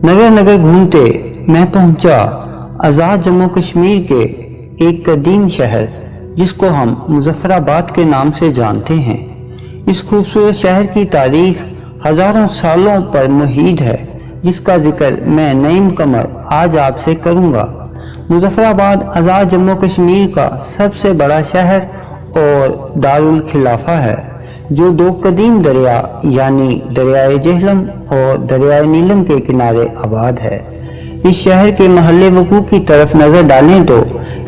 नगर नगर घूमते मैं पहुंचा आज़ाद जम्मू कश्मीर के एक कदीम शहर जिसको हम मुजफ्फराबाद के नाम से जानते हैं। इस खूबसूरत शहर की तारीख हजारों सालों पर मुहीद है, जिसका जिक्र मैं नईम कमर आज आपसे करूंगा। मुजफ्फराबाद आज़ाद जम्मू कश्मीर का सबसे बड़ा शहर और दारुल खिलाफा है, जो दो कदीम दरिया यानी दरियाए जेहलम और दरियाए नीलम के किनारे आबाद है। इस शहर के महल्ले वकू की तरफ नजर डालें तो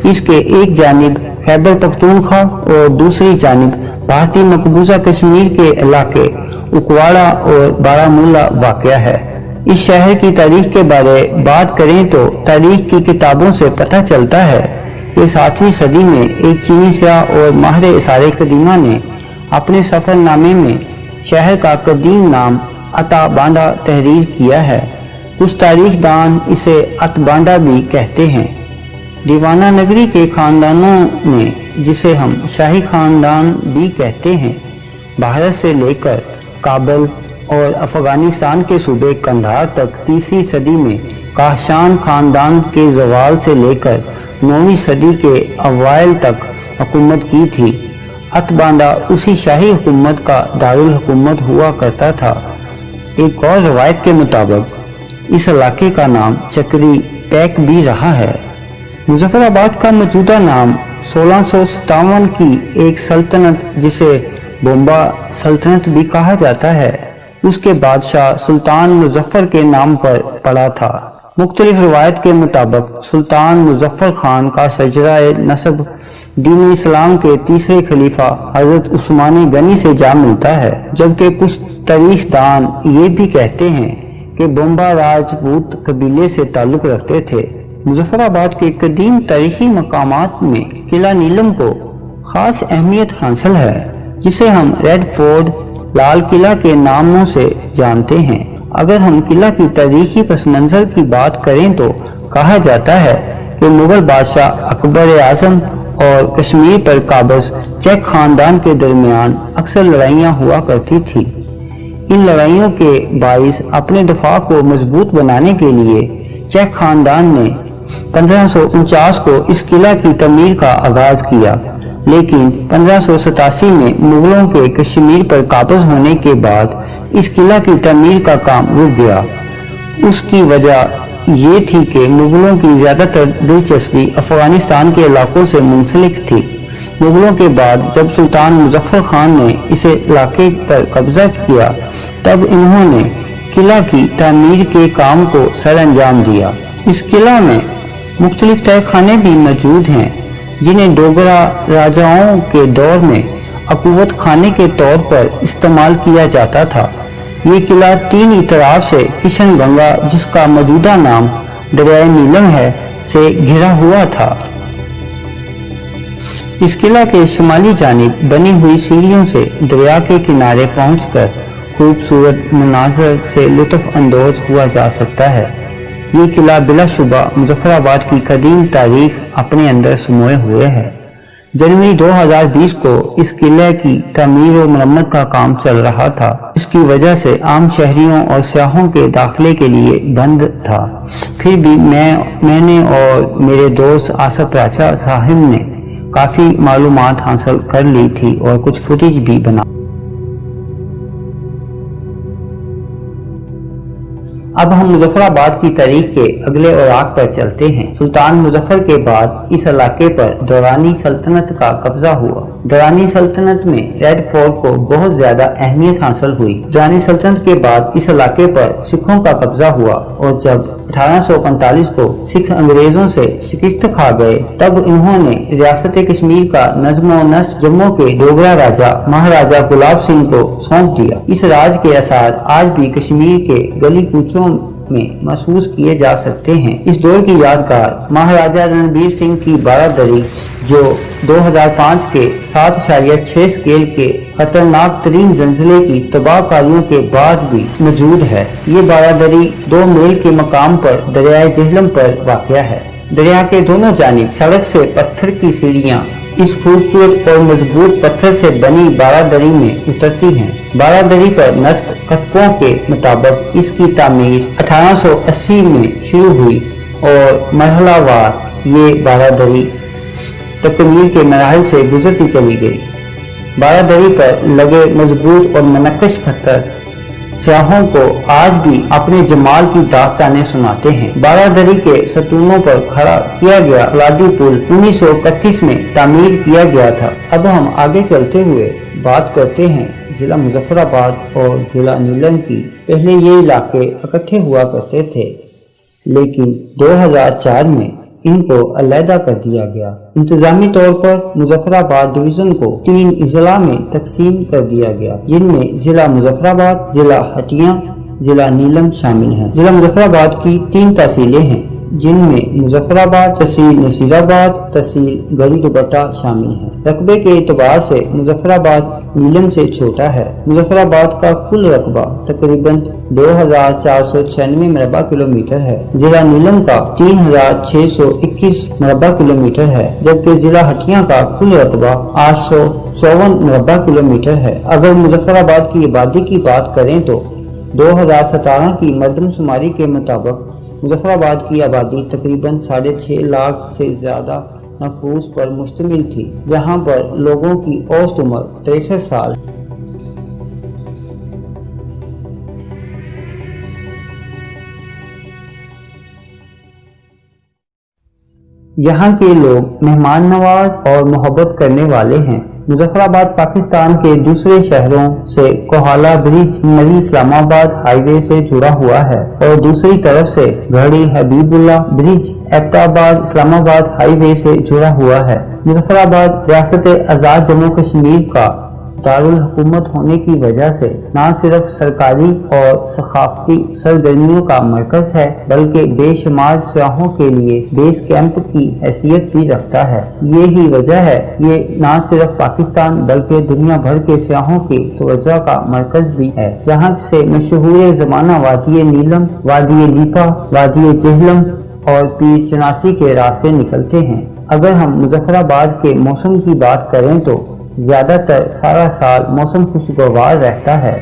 इसके एक जानिब खैबर पख्तूनख्वा और दूसरी जानिब भारतीय मकबूजा कश्मीर के इलाके उकवाड़ा और बारामूला वाक़या है। इस शहर की तारीख के बारे बात करें तो तारीख की किताबों से पता चलता है कि 7वीं सदी में एक चीनी स्याह और माहिर इशारे कदीमा ने अपने सफरनामे में शहर का कदीम नाम अताबांडा तहरीर किया है। कुछ तारीखदान इसे अतबांडा भी कहते हैं। दीवाना नगरी के खानदानों ने, जिसे हम शाही खानदान भी कहते हैं, भारत से लेकर काबल और अफगानिस्तान के सूबे कंधार तक 3वीं सदी में काहशान खानदान के ज़वाल से लेकर 9वीं सदी के अवाइल तक हुकूमत की थी। अतबांडा उसी शाही हुकूमत का दारुल हुकूमत हुआ करता था। एक और रवायत के मुताबिक इस इलाके का नाम चक्री पैक भी रहा है। मुजफ्फराबाद का मौजूदा नाम 1657 की एक सल्तनत, जिसे बोम्बा सल्तनत भी कहा जाता है, उसके बादशाह सुल्तान मुजफ्फर के नाम पर पड़ा था। मुख्तलिफ रवायत के मुताबिक सुल्तान मुजफ्फर खान का शजराए नसब दीन इस्लाम के तीसरे खलीफा हजरत उस्मान गनी से जा मिलता है, जबकि कुछ तारीखदान ये भी कहते हैं कि बोम्बा राजपूत कबीले से ताल्लुक रखते थे। मुजफ्फराबाद के कदीम तारीखी मकामात में किला नीलम को खास अहमियत हासिल है, जिसे हम रेड फोर्ट, लाल किला के नामों से जानते हैं। अगर हम किला की तारीखी पस मंजर की बात करें तो कहा जाता है कि मुगल बादशाह अकबर आजम और कश्मीर पर काबज चेक खानदान के दरमियान अक्सर लड़ाइयाँ हुआ करती थी। इन लड़ाइयों के बाइस अपने दफा को मजबूत बनाने के लिए चेक खानदान ने 1549 को इस किला की तमीर का आगाज किया, लेकिन 1587 में मुगलों के कश्मीर पर काबज होने के बाद इस किला की तमीर का काम रुक गया। उसकी वजह ये थी कि मुगलों की ज्यादातर दिलचस्पी अफगानिस्तान के इलाकों से मुंसलिक थी। मुगलों के बाद जब सुल्तान मुजफ्फर खान ने इस इलाके पर कब्जा किया, तब इन्होंने किला की तामीर के काम को सर अंजाम दिया। इस किला में मुख्तलिफ तहखाने भी मौजूद हैं, जिन्हें डोगरा राजाओं के दौर में अकूवत खाने के तौर पर इस्तेमाल किया जाता था। ये किला 3 इतराफ से किशन गंगा, जिसका मौजूदा नाम दरियाए नीलम है, से घिरा हुआ था। इस किला के शुमाली जानिब बनी हुई सीढ़ियों से दरिया के किनारे पहुंचकर खूबसूरत मनाजर से लुत्फ अंदोज हुआ जा सकता है। ये किला बिलाशुबा मुजफ्फराबाद की कदीम तारीख अपने अंदर समोए हुए है। जनवरी 2020 को इस किले की तमीर और मरम्मत का काम चल रहा था। इसकी वजह से आम शहरियों और सियाहों के दाखिले के लिए बंद था। फिर भी मैंने और मेरे दोस्त आसफ राजा साहिब ने काफ़ी मालूमात हासिल कर ली थी और कुछ फुटेज भी बना। अब हम मुजफ्फराबाद की तारीख के अगले औराक पर चलते हैं। सुल्तान मुजफ्फर के बाद इस इलाके पर दौरानी सल्तनत का कब्जा हुआ। दौरानी सल्तनत में रेड फोर्ट को बहुत ज्यादा अहमियत हासिल हुई। दौरानी सल्तनत के बाद इस इलाके पर सिखों का कब्जा हुआ और जब 1845 को सिख अंग्रेजों से शिकस्त खा गए, तब इन्होंने रियासत कश्मीर का नज़्म व नस्ब जम्मू के डोगरा राजा महाराजा गुलाब सिंह को सौंप दिया। इस राज के असर आज भी कश्मीर के गली कूचों में महसूस किए जा सकते हैं। इस दौर की यादगार महाराजा रणबीर सिंह की बारादरी, जो 2005 के 7.6 स्केल के खतरनाक तरीन जंजीले की तबाहकारियों के बाद भी मौजूद है। ये बारादरी 2 मील के मकाम पर दरियाए जेहलम पर वाक़या है। दरिया के दोनों जानिब सड़क से पत्थर की सीढ़ियाँ इस खूबसूरत और मजबूत पत्थर से बनी बारादरी में उतरती हैं। बारादरी पर नस्ब कथकों के मुताबिक इसकी तामीर 1880 में शुरू हुई और मरहलावार ये बारादरी तकमीर के मराहल से गुजरती चली गई। बारादरी पर लगे मजबूत और मनकश पत्थर सयाहों को आज भी अपने जमाल की दास्तानें सुनाते हैं। बारादरी के सतूनों पर खड़ा किया गया फौलादी पुल 1931 में तामीर किया गया था। अब हम आगे चलते हुए बात करते हैं जिला मुजफ्फराबाद और जिला नीलम की। पहले ये इलाके इकट्ठे हुआ करते थे, लेकिन 2004 में इनको अलहदा कर दिया गया। इंतजामी तौर पर मुजफ्फराबाद डिवीजन को 3 अजला में तकसीम कर दिया गया, जिनमें जिला मुजफ्फराबाद, जिला हटिया, जिला नीलम शामिल हैं। जिला मुजफ्फराबाद की 3 तहसीलें हैं, जिनमें मुजफ्फराबाद, तहसील नसीराबाद, तहसील गरी दुपट्टा शामिल है। रकबे के एतबार से मुजफ्फराबाद नीलम से छोटा है। मुजफ्फराबाद का कुल रकबा तकरीबन 2496 मरबा किलोमीटर है। जिला नीलम का 3621 मरबा किलोमीटर है, जबकि जिला हटिया का कुल रकबा 854 मरबा किलोमीटर है। अगर मुजफ्फराबाद की आबादी की बात करें तो 2017 की मरदमशुमारी के मुताबिक मुजफ्फराबाद की आबादी तकरीबन 6.5 लाख से ज्यादा नफूस पर मुश्तमिल थी, जहां पर लोगों की औसत उम्र 63 साल। यहाँ के लोग मेहमान नवाज और मोहब्बत करने वाले हैं। मुजफ्फराबाद पाकिस्तान के दूसरे शहरों से कोहाला ब्रिज मरी इस्लामाबाद हाईवे से जुड़ा हुआ है और दूसरी तरफ से घड़ी हबीबुल्ला ब्रिज एबटाबाद इस्लामाबाद हाईवे से जुड़ा हुआ है। मुजफ्फराबाद रियासत आज़ाद जम्मू कश्मीर का दारुल हुकूमत होने की वजह से न सिर्फ सरकारी और सकाफती सरगर्मियों का मरकज है, बल्कि बेशुमार सयाहों के लिए बेस कैंप की हैसियत भी रखता है। ये ही वजह है ये न सिर्फ पाकिस्तान बल्कि दुनिया भर के सयाहों की तवज्जो का मरकज भी है। यहाँ से मशहूर जमाना वादी नीलम, वादी लीपा, वादी जेहलम और पीर चनासी के रास्ते निकलते हैं। अगर हम मुजफ्फराबाद के मौसम की बात करें तो ज्यादातर सारा साल मौसम खुशगवार रहता है।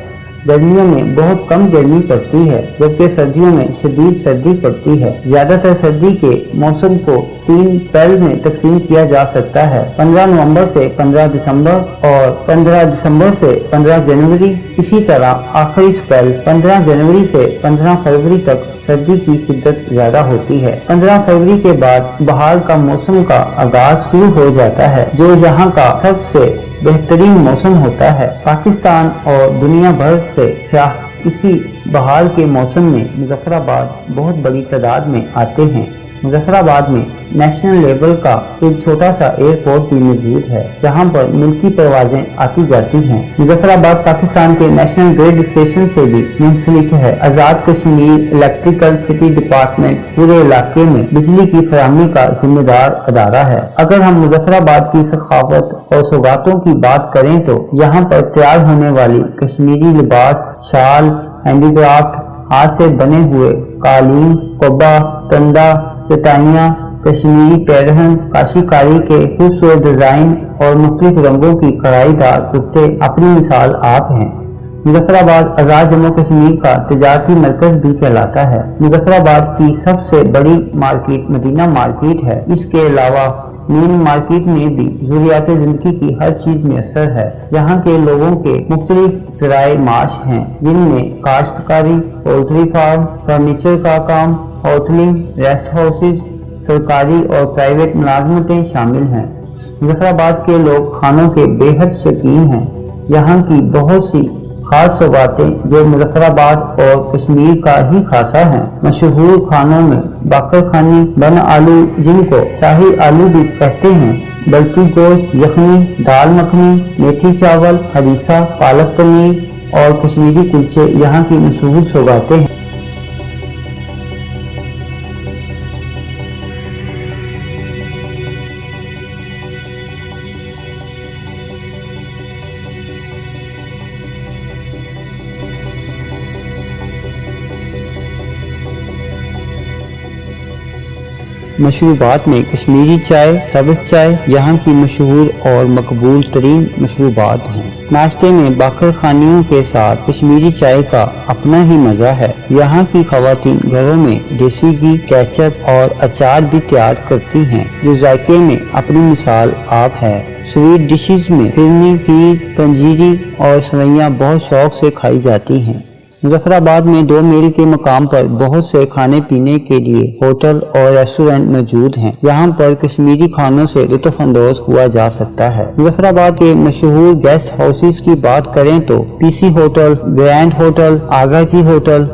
गर्मियों में बहुत कम गर्मी पड़ती है, जबकि सर्दियों में शदीद सर्दी पड़ती है। ज्यादातर सर्दी के मौसम को 3 स्पेल में तकसीम किया जा सकता है, 15 नवंबर से 15 दिसंबर और 15 दिसंबर से 15 जनवरी। इसी तरह आखिरी स्पेल 15 जनवरी से 15 फरवरी तक सर्दी की शिद्दत ज्यादा होती है। 15 फरवरी के बाद बहार का मौसम का आगाज शुरू हो जाता है, जो यहाँ का सबसे बेहतरीन मौसम होता है। पाकिस्तान और दुनिया भर से सयाह इसी बहार के मौसम में मुजफ्फराबाद बहुत बड़ी तादाद में आते हैं। मुजफ्फराबाद में नेशनल लेवल का एक छोटा सा एयरपोर्ट भी मौजूद है, जहां पर मुल्की परवाजें आती जाती हैं। मुजफ्फराबाद पाकिस्तान के नेशनल ग्रिड स्टेशन से भी मुंसलिक है। Azad Kashmir electrical city department पूरे इलाके में बिजली की फराहमी का जिम्मेदार अदारा है। अगर हम मुजफ्फराबाद की सखावत और सौगातों की बात करें तो यहाँ पर तैयार होने वाली कश्मीरी लिबास, शाल, हैंडीक्राफ्ट, हाथ से बने हुए कालीन, कोबा, तंदा, चटाइयाँ, कश्मीरी पैरहन, काशीकारी के खूबसूरत डिजाइन और मुख्तलिफ रंगों की कढ़ाईदार कुर्ते अपनी मिसाल आप हैं। मुजफ्फराबाद आज़ाद जम्मू कश्मीर का तिजारती मरकज भी कहलाता है। मुजफ्फराबाद की सबसे बड़ी मार्केट मदीना मार्केट है। इसके अलावा मेन मार्केट में भी ज़रूरियात ज़िंदगी की हर चीज मैसर है। यहाँ के लोगों के मुख्तलिफ ज़राए माश हैं, जिनमें काश्तकारी, पोल्ट्री फार्म, फर्नीचर का काम, होटलिंग, रेस्ट हाउसेज, सरकारी और प्राइवेट मुलाजमतें शामिल हैं। मुजफ्फराबाद के लोग खानों के बेहद शौकीन हैं। यहाँ की बहुत सी खास सौगातें जो मुजफ्फराबाद और कश्मीर का ही खासा है। मशहूर खानों में बाकर खानी, बन आलू जिनको शाही आलू भी कहते हैं, बल्टी गोश्त, यखनी, दाल मखनी, मेथी चावल, हरीसा, पालक पनीर और कश्मीरी कुलचे यहाँ की मशहूर सौगातें हैं। مشروبات میں کشمیری چائے، سبز چائے یہاں کی مشہور اور مقبول ترین مشروبات ہیں۔ ناشتے میں باقر خانیوں کے ساتھ کشمیری چائے کا اپنا ہی مزہ ہے۔ یہاں کی خواتین گھروں میں دیسی گھی، کیچپ اور اچار بھی تیار کرتی ہیں جو ذائقے میں اپنی مثال آپ ہے۔ سویٹ ڈشز میں فرنی، کھیر، پنجیری اور سوئیاں بہت شوق سے کھائی جاتی ہیں۔ مظفر آباد میں 2 میل کے مقام پر بہت سے کھانے پینے کے لیے ہوٹل اور ریسٹورنٹ موجود ہیں۔ یہاں پر کشمیری کھانوں سے لطف اندوز ہوا جا سکتا ہے۔ مظفر آباد کے مشہور گیسٹ ہاؤسز کی بات کریں تو پی سی ہوٹل، گرینڈ ہوٹل، آغا جی ہوٹل،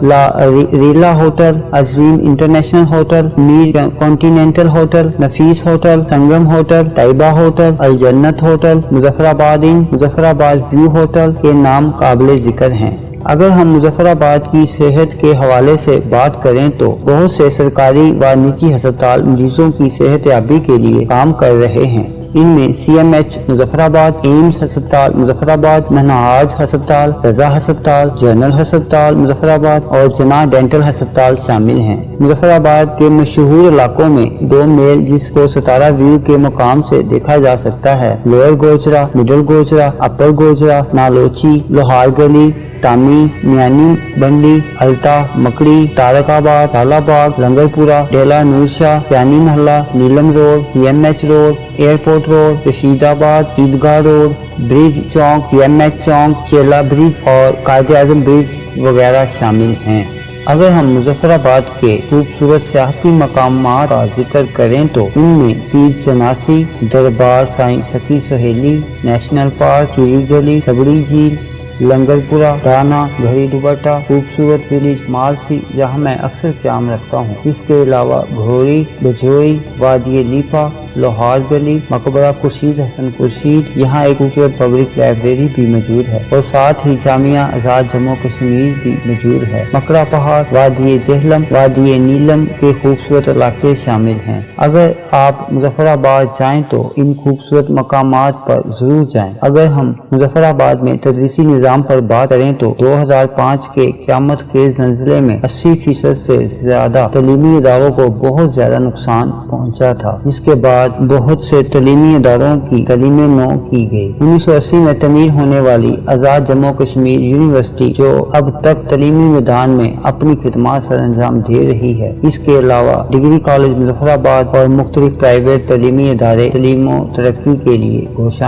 ریلا ہوٹل، عظیم انٹرنیشنل ہوٹل، میر کانٹیننٹل ہوٹل، نفیس ہوٹل، سنگم ہوٹل، طیبہ ہوٹل، الجنت ہوٹل، مظفر آباد ان، مظفر آباد ویو ہوٹل کے نام قابل ذکر ہیں۔ اگر ہم مظفر آباد کی صحت کے حوالے سے بات کریں تو بہت سے سرکاری و نجی ہسپتال مریضوں کی صحت یابی کے لیے کام کر رہے ہیں۔ ان میں سی ایم ایچ مظفر آباد، ایمز ہسپتال مظفر آباد، منہاج ہسپتال، رضا ہسپتال، جنرل ہسپتال مظفر آباد اور جناح ڈینٹل ہسپتال شامل ہیں۔ مظفر آباد کے مشہور علاقوں میں 2 میل جس کو ستارہ ویو کے مقام سے دیکھا جا سکتا ہے، لوئر گوجرا، مڈل گوجرا، اپر گوجرا، نالوچی، لوہار گلی، تامی، میانی بنڈی، التا، مکڑی، تارک آباد، تالا باغ، لنگر پورا، ڈیلا نور شاہ، پیانی محلہ، Neelum road, C M H road, airport road, Rashidabad, Eidgah road, برج چوک، سی ایم ایچ چوک، چیلا برج اور قائد اعظم برج وغیرہ شامل ہیں۔ اگر ہم مظفر آباد کے خوبصورت سیاحتی مقامات کا ذکر کریں تو ان میں پیر چناسی، دربار سائیں ستی سہیلی، نیشنل پارک، کیری گلی، سبڑی جھیل، لنگر پورا، دانا، گھڑی دوبٹہ، خوبصورت ولیج مالسی جہاں میں اکثر قیام رکھتا ہوں۔ اس کے علاوہ گھوڑی، بجوئی، وادی لیپا، لوہار گلی، مقبرہ خورشید حسن خورشید، یہاں ایک خوبصورت پبلک لائبریری بھی موجود ہے اور ساتھ ہی جامعہ آزاد جموں کشمیر بھی موجود ہے۔ مکڑا پہاڑ، وادی جہلم، وادی نیلم کے خوبصورت علاقے شامل ہیں۔ اگر آپ مظفر آباد جائیں تو ان خوبصورت مقامات پر ضرور جائیں۔ اگر ہم مظفر آباد میں تدریسی نظام پر بات کریں تو 2005 کے قیامت خیز زلزلے میں 80% سے زیادہ تعلیمی اداروں کو بہت زیادہ نقصان پہنچا تھا، جس کے بعد بہت سے تعلیمی اداروں کی تعلیمیں نو کی گئی۔ 1980 میں تعمیر ہونے والی آزاد جموں کشمیر یونیورسٹی جو اب تک تعلیمی میدان میں اپنی خدمات سر انجام دے رہی ہے۔ اس کے علاوہ ڈگری کالج مظفر آباد اور مختلف پرائیویٹ تعلیمی ادارے تعلیم و ترقی کے لیے گھوشا۔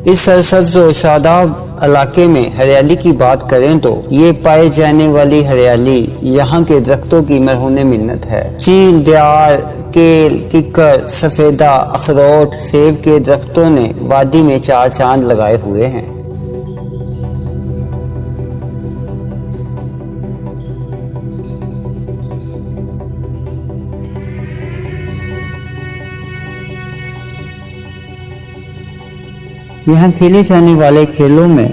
اس سرسبز و شاداب علاقے میں ہریالی کی بات کریں تو یہ پائے جانے والی ہریالی یہاں کے درختوں کی مرہون منت ہے۔ چیل، دیار، کیل، ککر، سفیدہ، اخروٹ، سیب کے درختوں نے وادی میں 4 چاند لگائے ہوئے ہیں۔ یہاں کھیلے جانے والے کھیلوں میں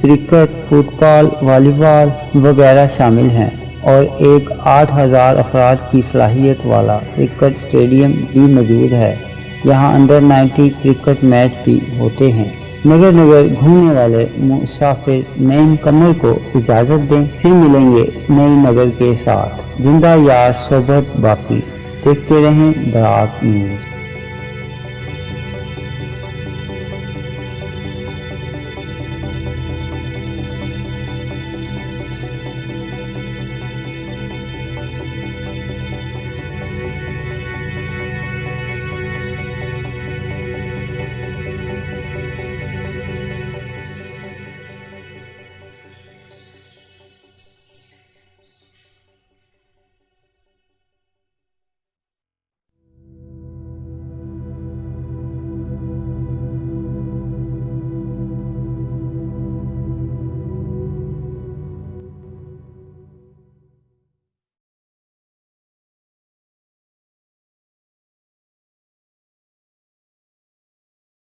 کرکٹ، فٹ بال، والی بال وغیرہ شامل ہیں اور ایک 8000 افراد کی صلاحیت والا کرکٹ اسٹیڈیم بھی موجود ہے۔ یہاں انڈر 90 کرکٹ میچ بھی ہوتے ہیں۔ نگر گھومنے والے مسافر نئے مکمل کو اجازت دیں، پھر ملیں گے نئی نگر کے ساتھ۔ زندہ یاد صحبت باقی، دیکھتے رہیں براق نیوز۔